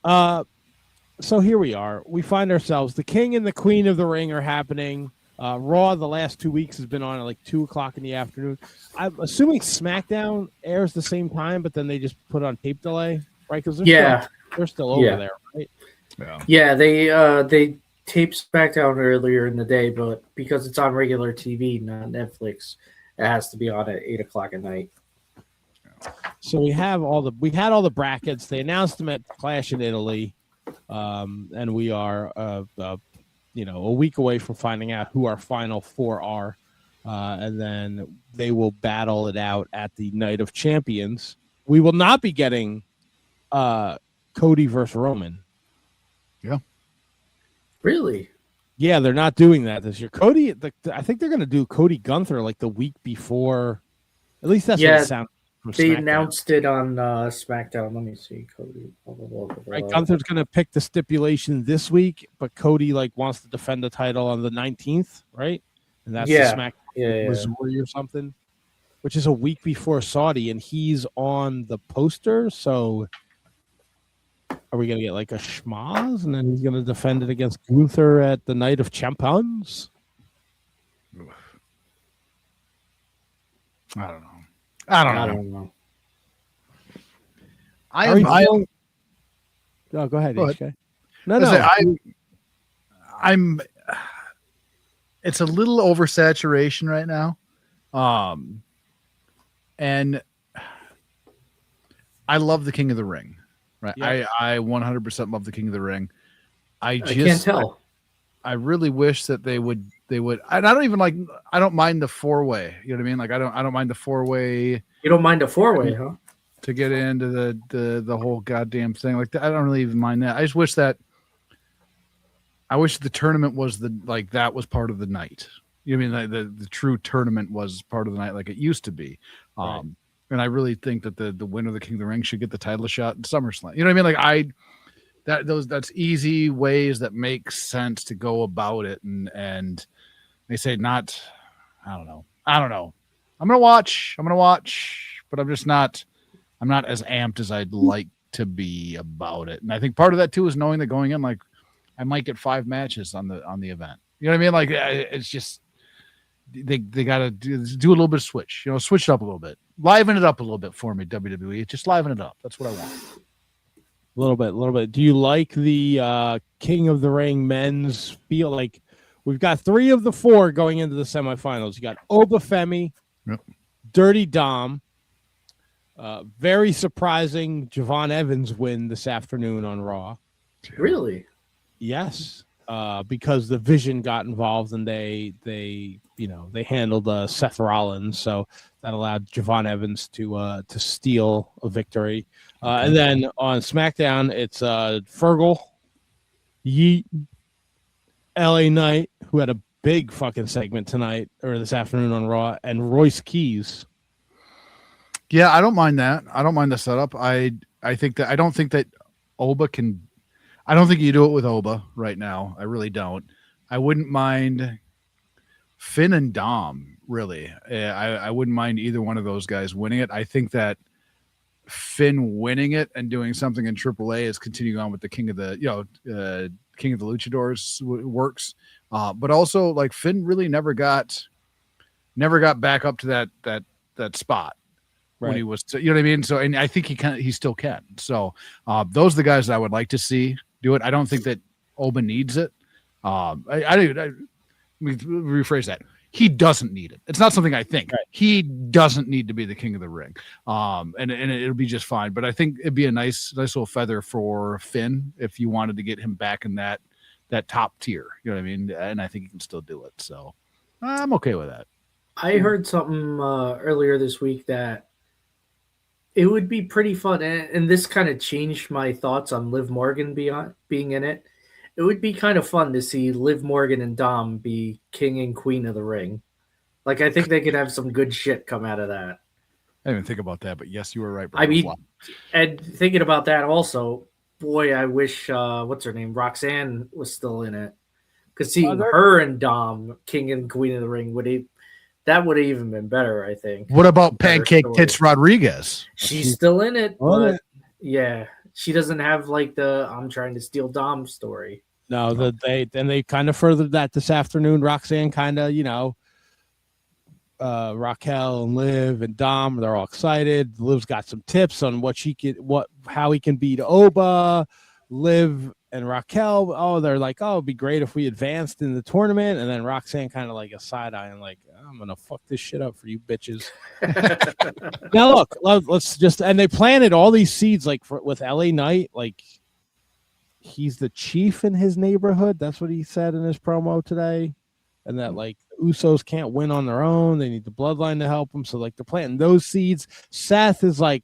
So here we are. We find ourselves. The King and the Queen of the Ring are happening. Raw the last 2 weeks has been on at like 2:00 in the afternoon. I'm assuming SmackDown airs the same time, but then they just put on tape delay, right? Because they're still over there, right? Yeah. They taped SmackDown earlier in the day, but because it's on regular TV, not Netflix, it has to be on at 8:00 at night. So we had all the brackets. They announced them at Clash in Italy, and we are a week away from finding out who our final four are, and then they will battle it out at the Night of Champions. We will not be getting Cody versus Roman. Yeah, really? Yeah, they're not doing that this year. Cody, I think they're going to do Cody Gunther like the week before. At least that's what it sounds. They announced it on SmackDown. Let me see, Cody. Right, Gunther's going to pick the stipulation this week, but Cody wants to defend the title on the 19th, right? And that's the SmackDown Missouri or something, which is a week before Saudi, and he's on the poster. So, are we going to get like a schmaz, and then he's going to defend it against Gunther at the Night of Champions? I don't know. I don't know. Oh, go ahead, HK. I'm. It's a little oversaturation right now, and I love the King of the Ring. Right, yeah. I 100% love the King of the Ring. I can't tell. I really wish that they would. And I don't mind the 4-way. You know what I mean? Like I don't mind the 4-way. You don't mind the 4-way, huh? To get into the whole goddamn thing. Like I don't really even mind that. I just wish that. I wish the tournament was that was part of the night. You know what I mean? The true tournament was part of the night, like it used to be. Right. And I really think that the winner of the King of the Ring should get the title shot in SummerSlam. You know what I mean? Like that's easy ways that make sense to go about it, and they say not. I don't know. I'm gonna watch, but I'm not as amped as I'd like to be about it. And I think part of that too is knowing that going in, like I might get 5 matches on the event. You know what I mean? Like it's just they gotta do a little bit of switch. You know, switch it up a little bit, liven it up a little bit for me. WWE, just liven it up. That's what I want. A little bit. Do you like the King of the Ring men's feel? Like we've got 3 of the 4 going into the semifinals. You got Obafemi, Dirty Dom. Very surprising Javon Evans win this afternoon on Raw. Really? Yes. Because the Vision got involved and they handled Seth Rollins, so that allowed Javon Evans to steal a victory. And then on SmackDown, it's Fergal, Yeet, LA Knight, who had a big fucking segment tonight or this afternoon on Raw, and Royce Keys. Yeah, I don't mind that. I don't mind the setup. I don't think that Oba can. I don't think you do it with Oba right now. I really don't. I wouldn't mind Finn and Dom, really. I wouldn't mind either one of those guys winning it. I think that Finn winning it and doing something in AAA is continuing on with the King of the Luchadors works. But also, like, Finn really never got back up to that spot. Right. When he was, you know what I mean? So, and I think he still can. So, those are the guys that I would like to see do it. I don't think that Oba needs it. Let me rephrase that. He doesn't need it. It's not something I think. Right. He doesn't need to be the King of the Ring. And it'll be just fine. But I think it'd be a nice little feather for Finn if you wanted to get him back in that top tier. You know what I mean? And I think he can still do it. So I'm okay with that. I heard something earlier this week that it would be pretty fun, and this kind of changed my thoughts on Liv Morgan being in it. It would be kind of fun to see Liv Morgan and Dom be King and Queen of the Ring. Like, I think they could have some good shit come out of that. I didn't even think about that, but yes, you were right. I mean, and thinking about that also, boy, I wish, what's her name, Roxanne was still in it. Because seeing her and Dom, King and Queen of the Ring, that would have even been better, I think. What about Pancake Tits Rodriguez? She's still in it, but yeah, she doesn't have like the I'm trying to steal Dom story. No, they kind of furthered that this afternoon. Roxanne kind of, Raquel and Liv and Dom, they're all excited. Liv's got some tips on how he can beat Oba. Liv and Raquel, they're like, it'd be great if we advanced in the tournament. And then Roxanne kind of like a side eye and like, I'm gonna fuck this shit up for you bitches. Now look, let's just, and they planted all these seeds like with LA Knight, like he's the chief in his neighborhood. That's what he said in his promo today. And that like Usos can't win on their own. They need the bloodline to help them. So like they're planting those seeds. Seth is like,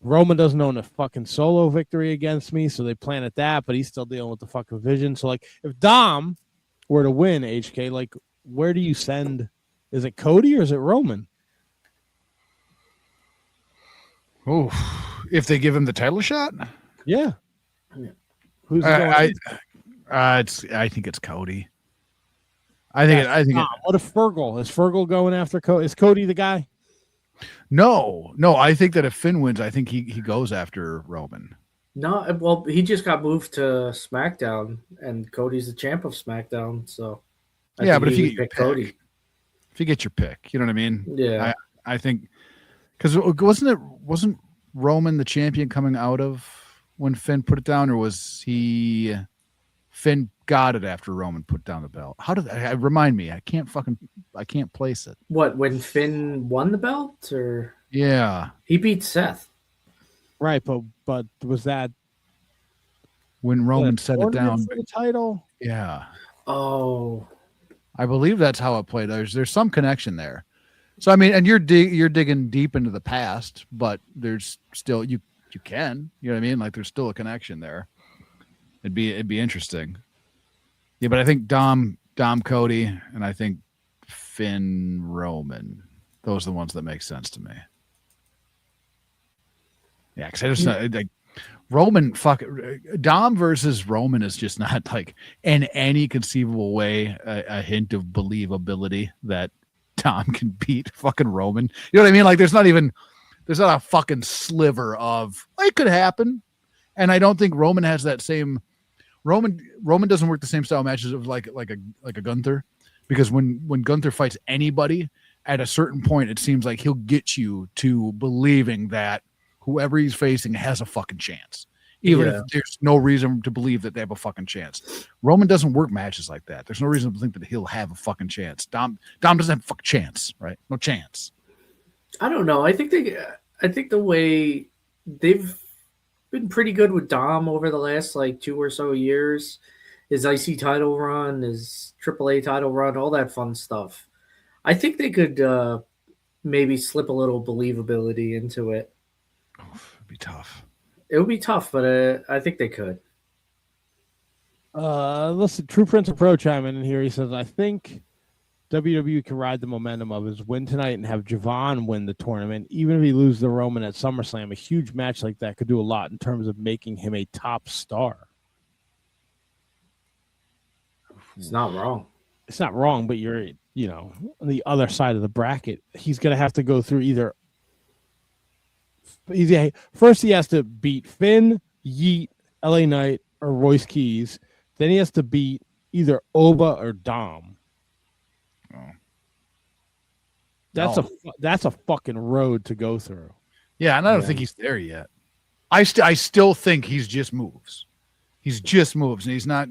Roman doesn't own a fucking solo victory against me. So they planted that, but he's still dealing with the fucking vision. So like if Dom were to win HK, like where do you send? Is it Cody or is it Roman? Oh, if they give him the title shot? Yeah. Who's I think it's Cody. I think what if Fergal? Is Fergal going after Cody? Is Cody the guy? No. I think that if Finn wins, I think he goes after Roman. No, well, he just got moved to SmackDown, and Cody's the champ of SmackDown. So, but if you get your pick, Cody, if you get your pick, you know what I mean? Yeah, I think because wasn't Roman the champion coming out of when Finn put it down, or was he? Finn got it after Roman put down the belt. How did that remind me? I can't place it. What, when Finn won the belt, or he beat Seth, right? But was that when Roman set it down for the title? Yeah. Oh, I believe that's how it played. There's some connection there. So I mean, and you're digging deep into the past, but there's still you can, you know what I mean? Like there's still a connection there. It'd be interesting. Yeah, but I think Dom Cody, and I think Finn Roman. Those are the ones that make sense to me. Yeah, because I just like Roman. Dom versus Roman is just not like in any conceivable way a hint of believability that Dom can beat fucking Roman. You know what I mean? Like there's not a fucking sliver of it could happen, and I don't think Roman has that same. Roman doesn't work the same style matches of like a Gunther, because when Gunther fights anybody at a certain point, it seems like he'll get you to believing that whoever he's facing has a fucking chance, even if there's no reason to believe that they have a fucking chance. Roman doesn't work matches like that. There's no reason to think that he'll have a fucking chance. Dom doesn't have a fucking chance, right? No chance. I don't know. I think the way they've been pretty good with Dom over the last like 2 or so years. His IC title run, his AAA title run, all that fun stuff. I think they could maybe slip a little believability into it. It'd be tough. It would be tough, but I think they could. Listen, True Prince of Pro chiming in here. He says, I think WWE can ride the momentum of his win tonight and have Javon win the tournament. Even if he loses the Roman at SummerSlam, a huge match like that could do a lot in terms of making him a top star. It's not wrong. It's not wrong, but you're, on the other side of the bracket. He's going to have to go through first he has to beat Finn, Yeet, LA Knight, or Royce Keys. Then he has to beat either Oba or Dom. That's a fucking road to go through. Yeah, and I don't think he's there yet. I still think he's just moves. He's just moves, and he's not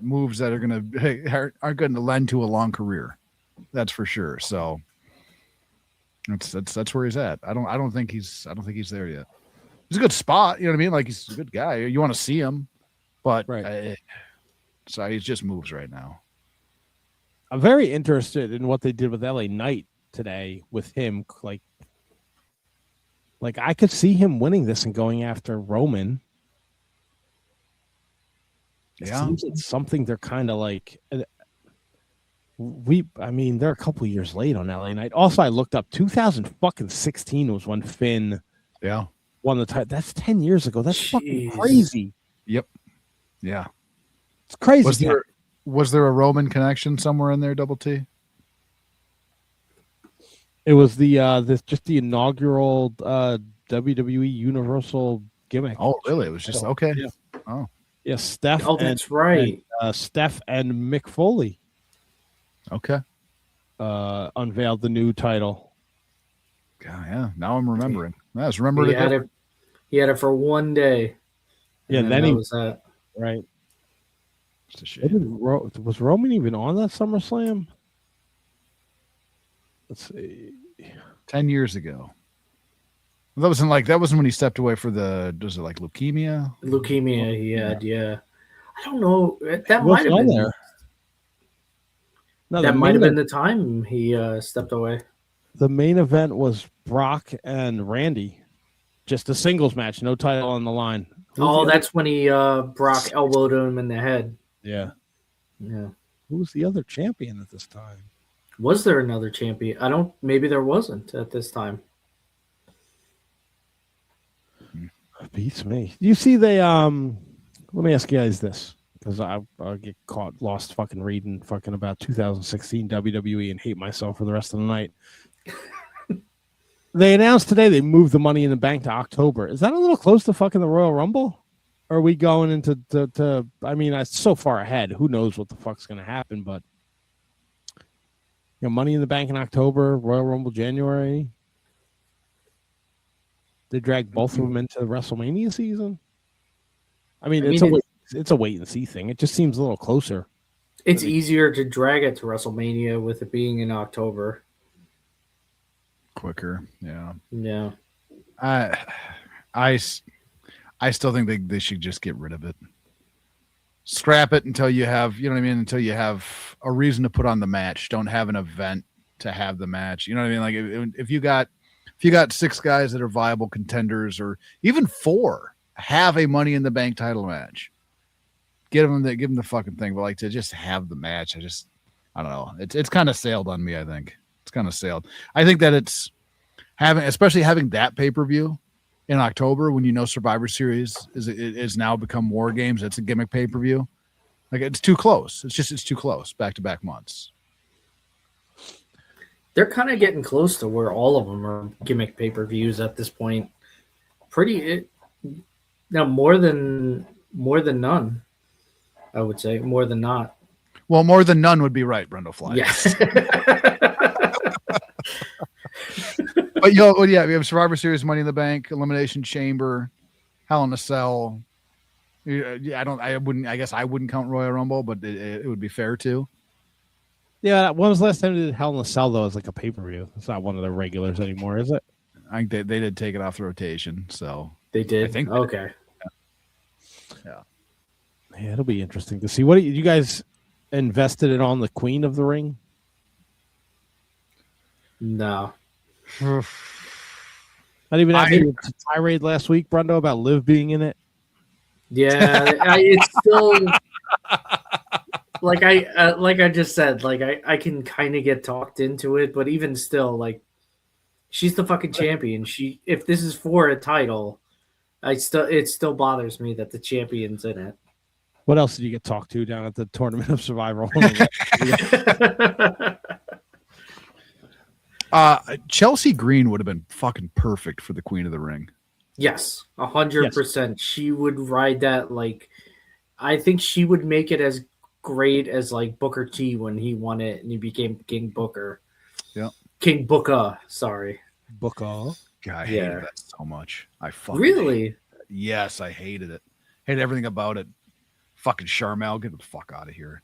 moves that aren't going to lend to a long career. That's for sure. So that's where he's at. I don't think he's there yet. He's a good spot. You know what I mean? Like he's a good guy. You want to see him, but so he's just moves right now. I'm very interested in what they did with LA Knight today with him. Like I could see him winning this and going after Roman. It seems like something they're kind of like. They're a couple years late on LA Knight. Also, I looked up 2016 was when Finn won the title. That's 10 years ago. That's fucking crazy. Yep. Yeah. It's crazy. Was there a Roman connection somewhere in there, Double T? It was the inaugural WWE Universal gimmick. Oh, really? It was just okay. Yeah. Oh, Yeah, Steph. Oh, that's right. Steph and Mick Foley okay. unveiled the new title. God, yeah. Now I'm remembering. I was remembering He had it for one day. Yeah, and then that he was that. right. It's a shame. Was Roman even on that SummerSlam? Let's see. 10 years ago. That wasn't when he stepped away for was it like leukemia? Leukemia he had, yeah. I don't know. That He might have wasn't on been there. No, that might have been the time he stepped away. The main event was Brock and Randy. Just a singles match, no title on the line. That's when he Brock elbowed him in the head. Yeah. Yeah. Who was the other champion at this time? Was there another champion? Maybe there wasn't at this time. Beats me. You see they let me ask you guys this, because I'll get caught lost fucking reading fucking about 2016 WWE and hate myself for the rest of the night. They announced today they moved the Money in the Bank to October. Is that a little close to fucking the Royal Rumble? Or are we going into I mean, it's so far ahead. Who knows what the fuck's going to happen? But Money in the Bank in October, Royal Rumble January. They dragged both of them into WrestleMania season. It's a wait and see thing. It just seems a little closer. It's easier to drag it to WrestleMania with it being in October. Quicker, yeah. Yeah. I still think they should just get rid of it. Scrap it until you have, you know what I mean, until you have a reason to put on the match. Don't have an event to have the match. You know what I mean? Like if you got 6 guys that are viable contenders, or even 4, have a Money in the Bank title match. Give them the fucking thing. But like to just have the match, I don't know. It's kind of sailed on me. I think it's kind of sailed. I think that it's especially having that pay-per-view in October when Survivor Series is now become War Games. It's a gimmick pay-per-view. Like it's too close. It's too close back-to-back months. They're kind of getting close to where all of them are gimmick pay-per-views at this point. More than none, I would say. More than not. Well, more than none would be right, Brendo Fly. Yes. But we have Survivor Series, Money in the Bank, Elimination Chamber, Hell in a Cell. I wouldn't count Royal Rumble, but it would be fair to. Yeah, when was the last time they did Hell in a Cell though? As like a pay-per-view. It's not one of the regulars anymore, is it? I think they did take it off the rotation, so they did. I think okay. Yeah, it'll be interesting to see. What you guys invested it on the Queen of the Ring? No. Not even after your tirade last week, Brendo, about Liv being in it. Yeah, it's still like I just said, like I can kind of get talked into it, but even still, like she's the fucking champion. If this is for a title, it still bothers me that the champion's in it. What else did you get talked to down at the Tournament of Survival? Chelsea Green would have been fucking perfect for the Queen of the Ring. Yes, 100%. She would ride that. Like, I think she would make it as great as like Booker T when he won it and he became King Booker. Yeah, King Booker. Sorry, Booker. God, I hated that so much. I fucking really. Yes, I hated it. Hated everything about it. Fucking Charmel, get the fuck out of here.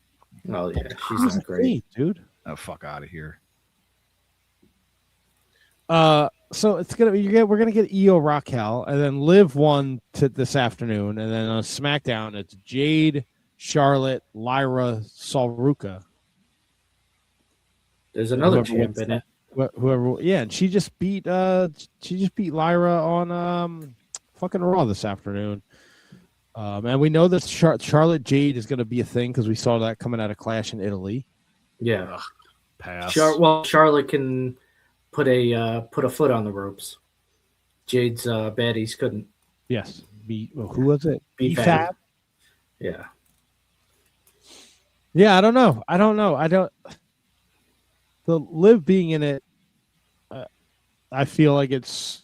Oh yeah, she's not great, dude. Oh, fuck out of here. So it's we're gonna get Io Raquel, and then Liv won this afternoon, and then on SmackDown it's Jade, Charlotte, Lyra, Solruka. There's another champ in it. Whoever, yeah, and she just beat Lyra on fucking Raw this afternoon. And we know that Charlotte Jade is gonna be a thing because we saw that coming out of Clash in Italy. Yeah, pass. Charlotte can put a foot on the ropes. Jade's baddies couldn't. Yes. Who was it? B-Fab. Yeah. Yeah, I don't know. The Liv being in it, I feel like it's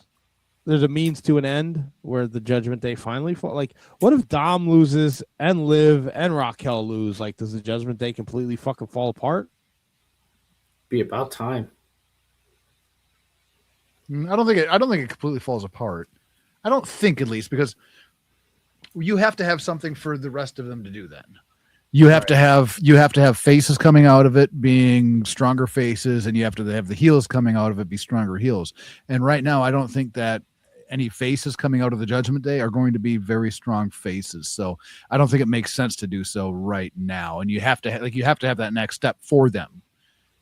there's a means to an end where the Judgment Day finally fall. Like, what if Dom loses and Liv and Raquel lose? Like, does the Judgment Day completely fucking fall apart? Be about time. I don't think it completely falls apart. I don't think, at least, because you have to have something for the rest of them to do. Then you have to have faces coming out of it being stronger faces, and you have to have the heels coming out of it be stronger heels. And right now, I don't think that any faces coming out of the Judgment Day are going to be very strong faces. So I don't think it makes sense to do so right now. And you have to have that next step for them.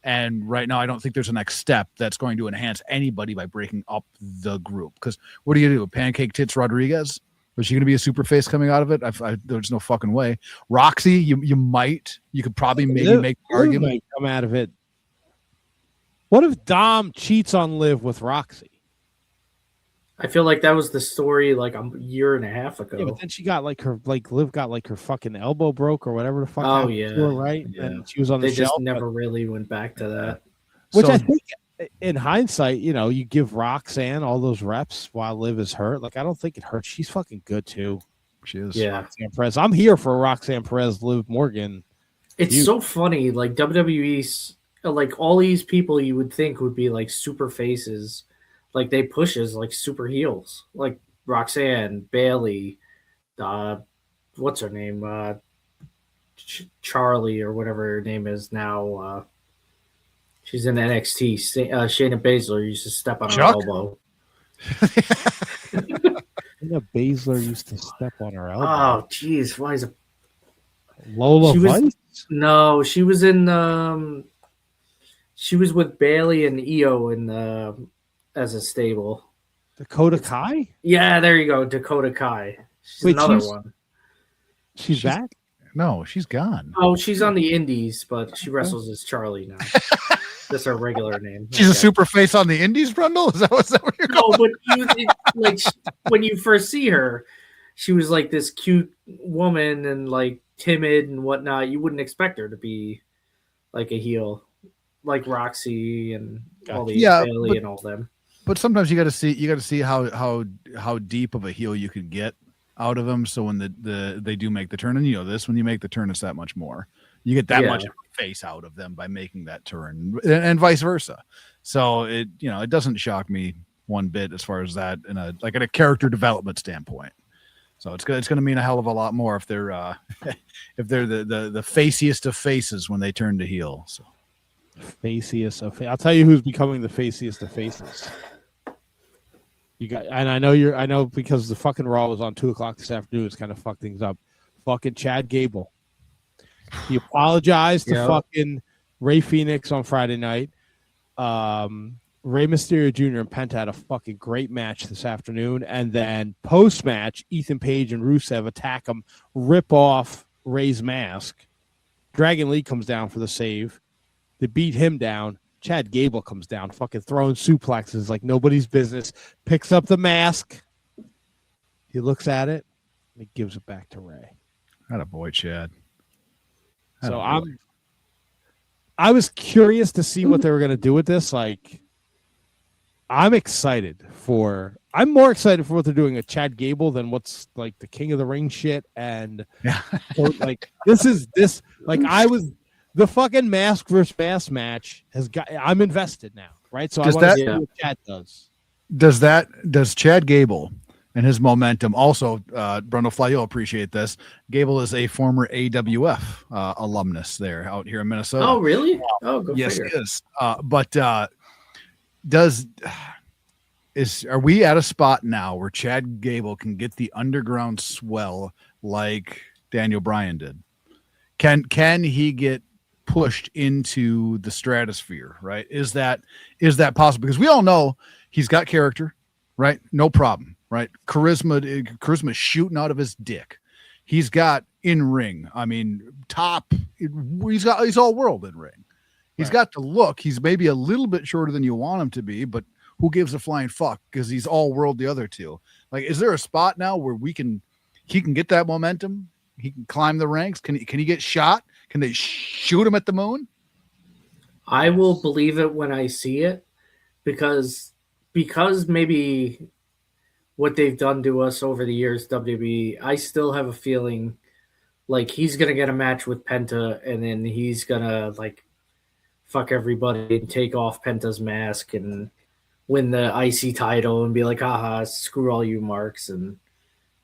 And right now, I don't think there's a next step that's going to enhance anybody by breaking up the group. Because what do you do? Pancake Tits Rodriguez? Was she going to be a super face coming out of it? There's no fucking way. Roxy, you could probably maybe make the argument. Might come out of it. What if Dom cheats on Liv with Roxy? I feel like that was the story like a year and a half ago. Yeah, but then she got Liv got her fucking elbow broke or whatever the fuck. Oh yeah, her, right. Yeah. And she was on the shelf. They just never but, really went back to that. Which I think, in hindsight, you give Roxanne all those reps while Liv is hurt. Like, I don't think it hurts. She's fucking good too. She is. Yeah. Roxanne Perez. I'm here for Roxanne Perez, Liv Morgan. It's so funny. Like WWE's, like all these people you would think would be like super faces. Like they push as like super heels, like Roxanne, Bailey, what's her name, Charlie or whatever her name is now. She's in NXT. Shayna Baszler used to step on her elbow. Shayna Baszler used to step on her elbow. Oh, jeez, why is it Lola Vice? No, she was in. She was with Bailey and Io in as a stable. Dakota Kai? Yeah, there you go. Dakota Kai. She's another one. She's back? No, she's gone. Oh, she's on the Indies, but she wrestles as Charlie now. That's her regular name. She's a super face on the Indies, Brundle? Is that what you're calling? No, but when you first see her, she was like this cute woman and like timid and whatnot. You wouldn't expect her to be like a heel, like Roxy and all these Bailey and all them. But sometimes you got to see how deep of a heel you could get out of them. So when they do make the turn, and when you make the turn, it's that much more. You get that much face out of them by making that turn, and vice versa. So it doesn't shock me one bit as far as that in a character development standpoint. So it's going to mean a hell of a lot more if they're the faciest of faces when they turn to heel. So faciest of I'll tell you who's becoming the faciest of faces. You got, and I know because the fucking Raw was on 2:00 this afternoon, it's kind of fucked things up. Fucking Chad Gable. He apologized to fucking Ray Phoenix on Friday night. Rey Mysterio Jr. and Penta had a fucking great match this afternoon, and then post-match, Ethan Page and Rusev attack him, rip off Ray's mask. Dragon Lee comes down for the save. They beat him down. Chad Gable comes down, fucking throwing suplexes like nobody's business, picks up the mask. He looks at it, and he gives it back to Ray. Attaboy, Chad. So I was curious to see what they were going to do with this. Like, I'm more excited for what they're doing with Chad Gable than what's like the King of the Ring shit. And like, the fucking mask versus mask match I'm invested now. Right. So I want to see what Chad does. Does Chad Gable and his momentum also, Bruno Fly, you'll appreciate this. Gable is a former AWF alumnus there out here in Minnesota. Oh, really? Oh, go yes, figure. he is. But are we at a spot now where Chad Gable can get the underground swell like Daniel Bryan did? Can he get pushed into the stratosphere? Right? Is that possible? Because we all know he's got character, right? No problem. Right, charisma shooting out of his dick. He's got in ring. I mean, top. He's all world in ring. He's got the look. He's maybe a little bit shorter than you want him to be, but who gives a flying fuck? Because he's all world. The other two. Like, is there a spot now where he can get that momentum? He can climb the ranks. Can he get shot? Can they shoot him at the moon? I will believe it when I see it, because maybe what they've done to us over the years, WWE, I still have a feeling like he's gonna get a match with Penta, and then he's gonna like fuck everybody and take off Penta's mask and win the IC title and be like, haha, screw all you marks, and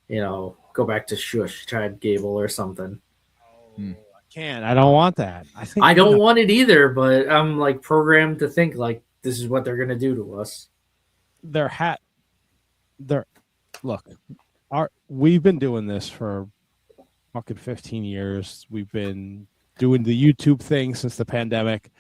go back to shush Chad Gable or something. I can't. I don't want that. I don't want it either, but I'm like programmed to think like this is what they're gonna do to us. Look, we've been doing this for fucking 15 years. We've been doing the YouTube thing since the pandemic.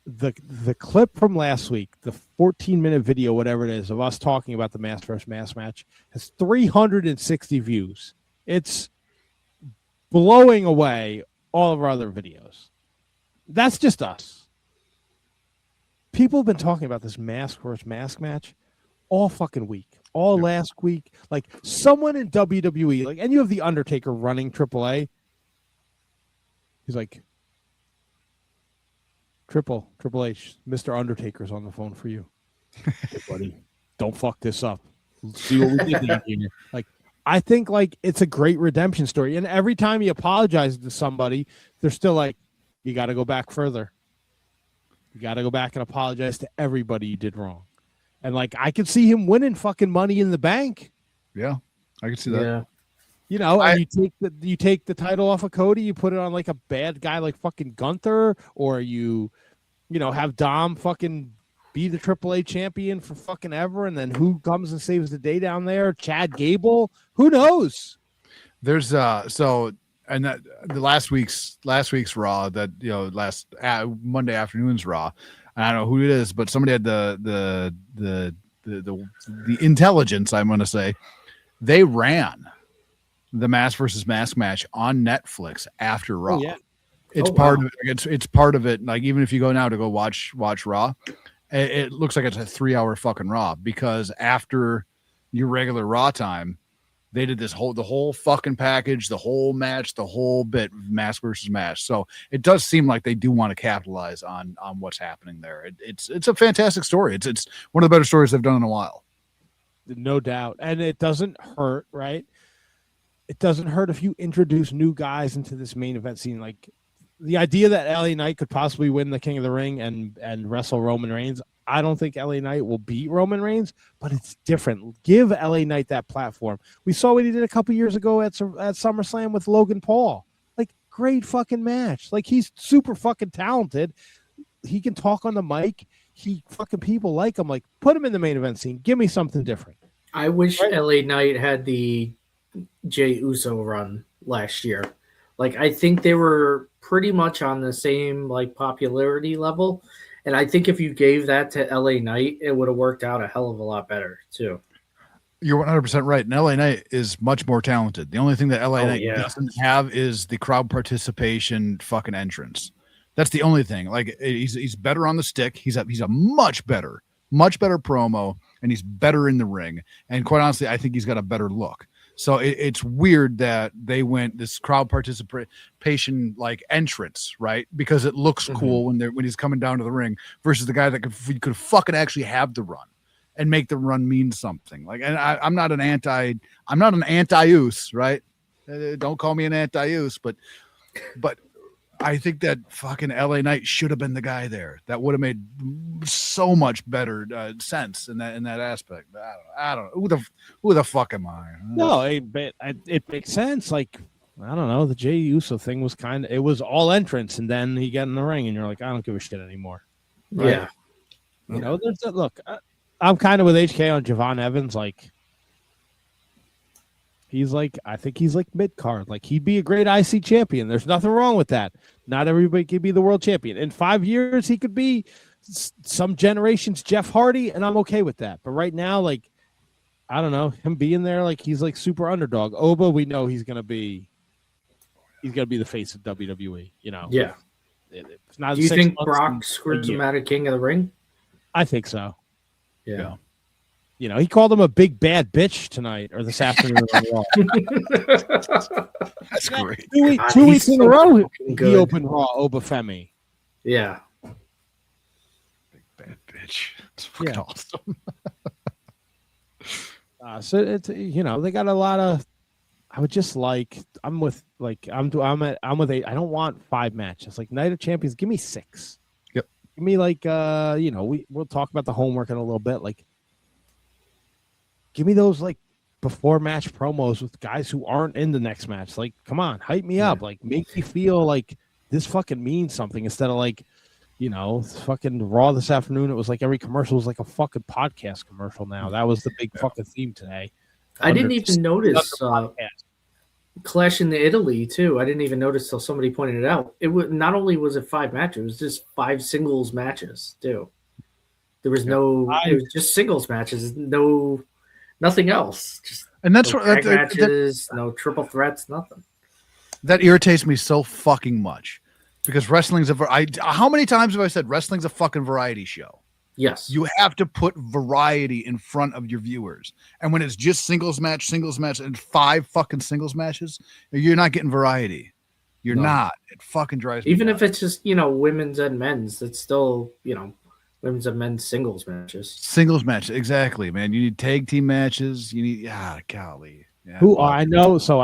The clip from last week, the 14-minute video, whatever it is, of us talking about the mask versus mask match has 360 views. It's blowing away all of our other videos. That's just us. People have been talking about this mask versus mask match all fucking week, all last week. Like someone in WWE, like, and you have the Undertaker running AAA. He's like, Triple H, Mr. Undertaker's on the phone for you. Hey, buddy, don't fuck this up. See what we did here. Like, I think like it's a great redemption story. And every time he apologizes to somebody, they're still like, you got to go back further. You got to go back and apologize to everybody you did wrong. And like, I could see him winning fucking Money in the Bank. Yeah, I can see that. Yeah. And you take the title off of Cody, you put it on like a bad guy like fucking Gunther, or you have Dom fucking be the AAA champion for fucking ever, and then who comes and saves the day down there? Chad Gable? Who knows? There's the last week's Raw, that last Monday afternoon's Raw. I don't know who it is, but somebody had the intelligence, I'm going to say, they ran the mask versus mask match on Netflix after Raw. Oh, yeah. It's part of it. It's part of it. Like, even if you go now to go watch Raw, it looks like it's a 3-hour fucking Raw, because after your regular Raw time, they did the whole fucking package, the whole match, the whole bit, mask versus mask. So it does seem like they do want to capitalize on what's happening there. It's a fantastic story. It's one of the better stories they've done in a while. No doubt. And it doesn't hurt, right? It doesn't hurt if you introduce new guys into this main event scene. Like the idea that LA Knight could possibly win the King of the Ring and wrestle Roman Reigns. I don't think LA Knight will beat Roman Reigns, but it's different. Give LA Knight that platform. We saw what he did a couple years ago at SummerSlam with Logan Paul. Like, great fucking match. Like, he's super fucking talented. He can talk on the mic. People like him. Like, put him in the main event scene. Give me something different. I wish LA Knight had the Jey Uso run last year. Like, I think they were pretty much on the same like popularity level, and I think if you gave that to LA Knight, it would have worked out a hell of a lot better too. You're 100% right. And LA Knight is much more talented. The only thing that LA Knight doesn't have is the crowd participation fucking entrance. That's the only thing. Like, he's better on the stick. He's a much better promo, and he's better in the ring. And quite honestly, I think he's got a better look. So it's weird that they went this crowd participation like entrance, right? Because it looks cool when he's coming down to the ring, versus the guy that could fucking actually have the run and make the run mean something. Like, and I'm not an anti-use, right? Don't call me an anti-use, but I think that fucking LA Knight should have been the guy there. That would have made so much better sense in that aspect. I don't know. Who the fuck am I? No, it makes sense. Like, I don't know. The Jey Uso thing was it was all entrance, and then he got in the ring, and you're like, I don't give a shit anymore. Right? Yeah. Look, I'm kind of with HK on Javon Evans. Like, I think he's like mid-card. Like, he'd be a great IC champion. There's nothing wrong with that. Not everybody can be the world champion. In 5 years, he could be some generations Jeff Hardy, and I'm okay with that. But right now, like, I don't know, him being there, like, he's like super underdog. Oba, we know he's gonna be the face of WWE. Yeah. It's not. Do you think Brock screwed him out of King of the Ring? I think so. Yeah. He called him a big bad bitch tonight or this afternoon. That's great. 2 weeks in a row, he opened Raw, Obafemi. Yeah. Big bad bitch. It's fucking awesome. So it's they got a lot of. I would just I'm with eight. I don't want 5 matches. Like Night of Champions, give me 6. Yep. Give me we'll talk about the homework in a little bit. Like, give me those before match promos with guys who aren't in the next match. Like, come on, hype me up. Like, make me feel like this fucking means something instead of fucking Raw this afternoon. It was like every commercial was like a fucking podcast commercial now. That was the big fucking theme today. I didn't even notice Clash in Italy too. I didn't even notice till somebody pointed it out. It was not only was it 5 matches, it was just 5 singles matches too. There was it was just singles matches, nothing else. Just and that's no what matches, no triple threats, nothing. That irritates me so fucking much because wrestling's how many times have I said wrestling's a fucking variety show? Yes. You have to put variety in front of your viewers. And when it's just singles match, and 5 fucking singles matches, you're not getting variety. You're not. It fucking drives me Even nuts. if it's just, women's and men's, it's still, women's and men's singles matches. Singles match, exactly, man. You need tag team matches. You need, golly. Yeah, I know. So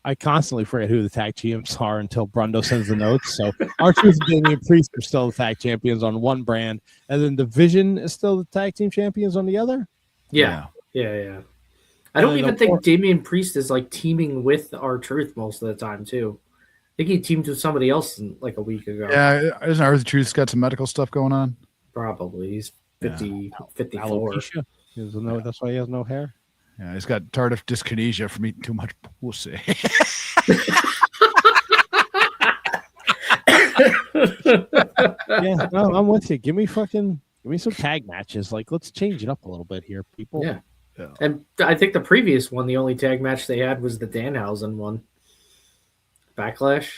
I constantly forget who the tag champs are until Brundo sends the notes. So R-Truth and Damian Priest are still the tag champions on one brand, and then the Vision is still the tag team champions on the other. Yeah. I don't even think Damian Priest is teaming with R-Truth most of the time too. I think he teamed with somebody else a week ago. Yeah, isn't R-Truth got some medical stuff going on? Probably. He's 54. Alopecia. That's why he has no hair. Yeah, he's got tardive dyskinesia from eating too much pussy. Yeah, no, I'm with you. Give me some tag matches. Let's change it up a little bit here, people. Yeah. And I think the previous one, the only tag match they had was the Danhausen one. Backlash.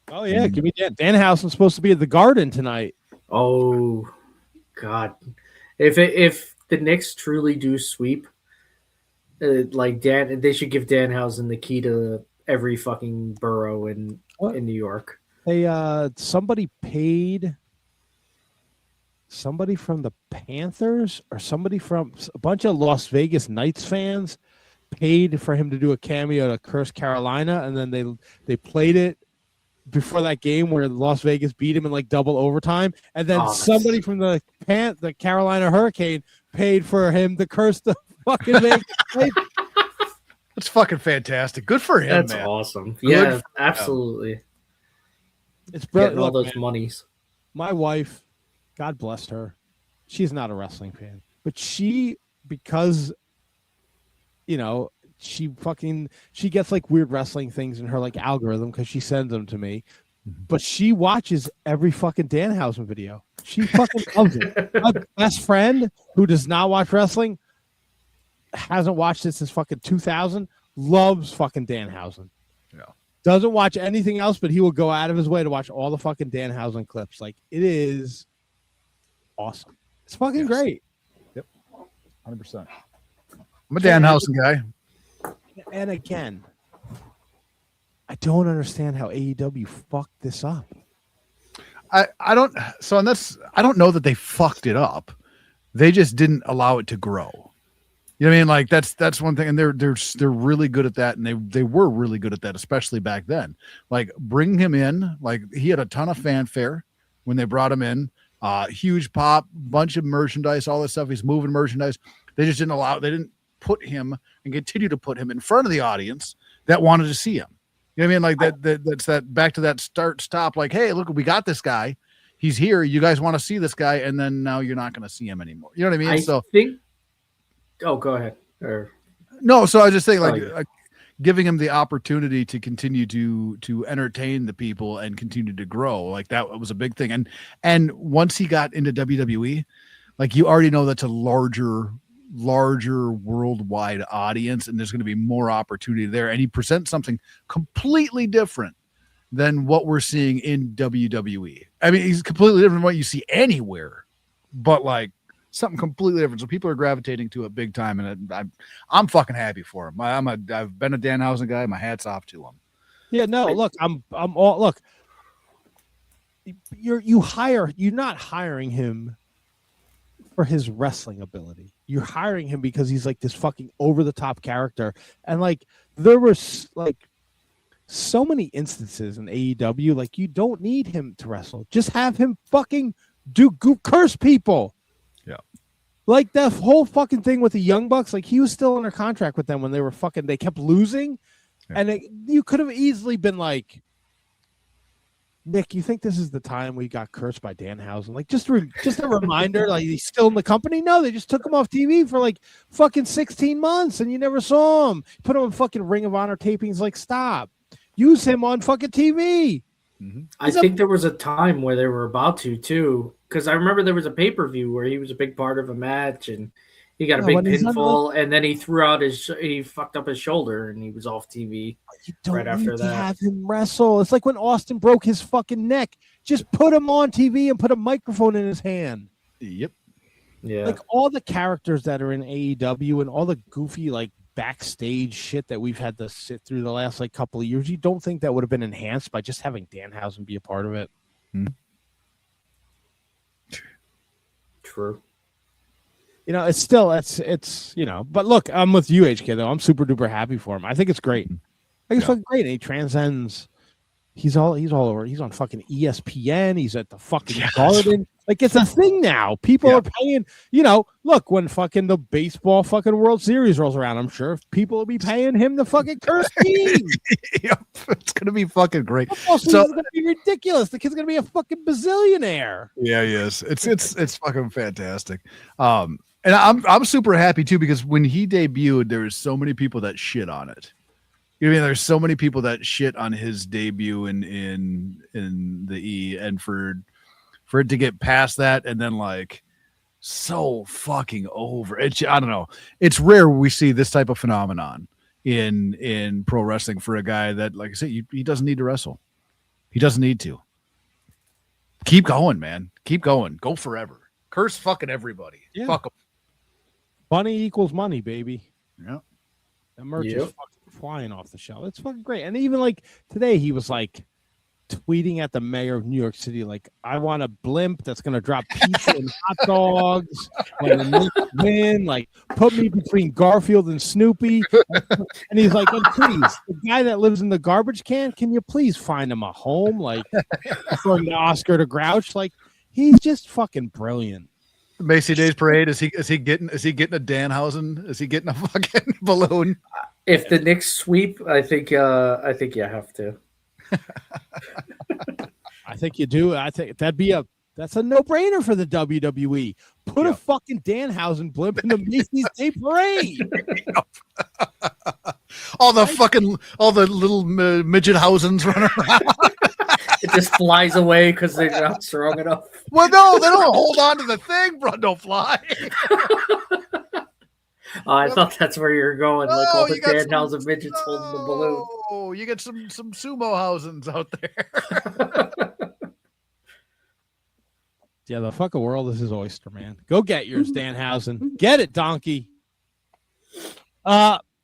Oh yeah, give me that. Danhausen's supposed to be at the Garden tonight. Oh God! If the Knicks truly do sweep, they should give Danhausen the key to every fucking borough in New York. Hey, somebody paid somebody from the Panthers or somebody from a bunch of Las Vegas Knights fans paid for him to do a cameo to Curse Carolina, and then they played it before that game where Las Vegas beat him in double overtime, and then somebody from the Carolina Hurricane paid for him to curse the fucking Vegas. That's fucking fantastic. Good for him. That's man. Awesome. Yeah, absolutely. It's brilliant. All those monies. My wife, God bless her, she's not a wrestling fan, but because she gets weird wrestling things in her algorithm because she sends them to me, but she watches every fucking Danhausen video. She fucking loves it. My best friend who does not watch wrestling, hasn't watched it since fucking 2000, loves fucking Danhausen. Yeah. Doesn't watch anything else, but he will go out of his way to watch all the fucking Danhausen clips. It is awesome. It's fucking great. Yep. 100%. I'm a Danhausen guy. And again, I don't understand how AEW fucked this up. I don't know that they fucked it up. They just didn't allow it to grow. You know what I mean? That's one thing, and they're really good at that, and they were really good at that, especially back then. Bringing him in, he had a ton of fanfare when they brought him in. Huge pop, bunch of merchandise, all this stuff. He's moving merchandise. They just didn't put him and continue to put him in front of the audience that wanted to see him. You know what I mean? That's that back to that stop. Hey, look, we got this guy. He's here. You guys want to see this guy, and then now you're not going to see him anymore. You know what I mean? Think. Oh, go ahead. No, so I was just saying, giving him the opportunity to continue to entertain the people and continue to grow, that was a big thing. And once he got into WWE, you already know that's a larger worldwide audience, and there's going to be more opportunity there. And he presents something completely different than what we're seeing in WWE. I mean, he's completely different from what you see anywhere, but something completely different. So people are gravitating to it big time, and I'm fucking happy for him. I've been a Danhausen guy. My hat's off to him. Yeah, no, look, I'm all look. You're not hiring him for his wrestling ability. You're hiring him because he's like this fucking over the top character. And like there was like so many instances in AEW, like you don't need him to wrestle. Just have him fucking curse people. Yeah. Like that whole fucking thing with the Young Bucks, like he was still under contract with them when they kept losing. Yeah. And you could have easily been like, Nick, you think this is the time we got cursed by Danhausen? Like, just a reminder, like he's still in the company? No, they just took him off TV for like fucking 16 months and you never saw him. Put him on fucking Ring of Honor tapings. Like, stop. Use him on fucking TV. Mm-hmm. I think there was a time where they were about to, too, because I remember there was a pay-per-view where he was a big part of a match and he got a big pinfall, and then he he fucked up his shoulder, and he was off TV right after that. Have him wrestle. It's like when Austin broke his fucking neck. Just put him on TV and put a microphone in his hand. Yep. Yeah. Like all the characters that are in AEW and all the goofy like backstage shit that we've had to sit through the last like couple of years, you don't think that would have been enhanced by just having Danhausen be a part of it? True. You know, it's still it's you know, but look, I'm with you, HK though. I'm super duper happy for him. I think it's great. I think it's fucking great. And he transcends. He's all over. He's on fucking ESPN. He's at the fucking Garden. Like it's a thing now. People are paying. You know, look, when fucking the baseball fucking World Series rolls around, I'm sure people will be paying him to fucking curse team. It's gonna be fucking great. So it's gonna be ridiculous. The kid's gonna be a fucking bazillionaire. Yeah, he is. It's fucking fantastic. And I'm super happy too because when he debuted, there was so many people that shit on it. You know what I mean? There's so many people that shit on his debut in the E, and for it to get past that and then like so fucking over. I don't know. It's rare we see this type of phenomenon in pro wrestling for a guy that, like I said, he doesn't need to wrestle. He doesn't need to. Keep going, man. Keep going. Go forever. Curse fucking everybody. Yeah. Fuck them. Money equals money, baby. Yeah. The merch is fucking flying off the shelf. It's fucking great. And even like today, he was like tweeting at the mayor of New York City, like, I want a blimp that's going to drop pizza and hot dogs when the Knicks win. Like, put me between Garfield and Snoopy. And he's like, oh, please, the guy that lives in the garbage can you please find him a home? Like, from the Oscar to Grouch. Like, he's just fucking brilliant. Macy Days Parade. Is he getting a Danhausen? Is he getting a fucking balloon? If the Knicks sweep, I think you have to. I think you do. I think that's a no-brainer for the WWE. Put a fucking Danhausen blimp in the Macy's Day Parade. all the little midget Hausens running around. It just flies away because they're not strong enough. Well, no, they don't hold on to the thing, bro. Don't fly. I thought that's where you're going. Like all the Danhausen midgets holding the balloon. Oh, you get some sumo Hausens out there. Yeah, the fucking world is his oyster, man. Go get yours, Danhausen. Get it, donkey.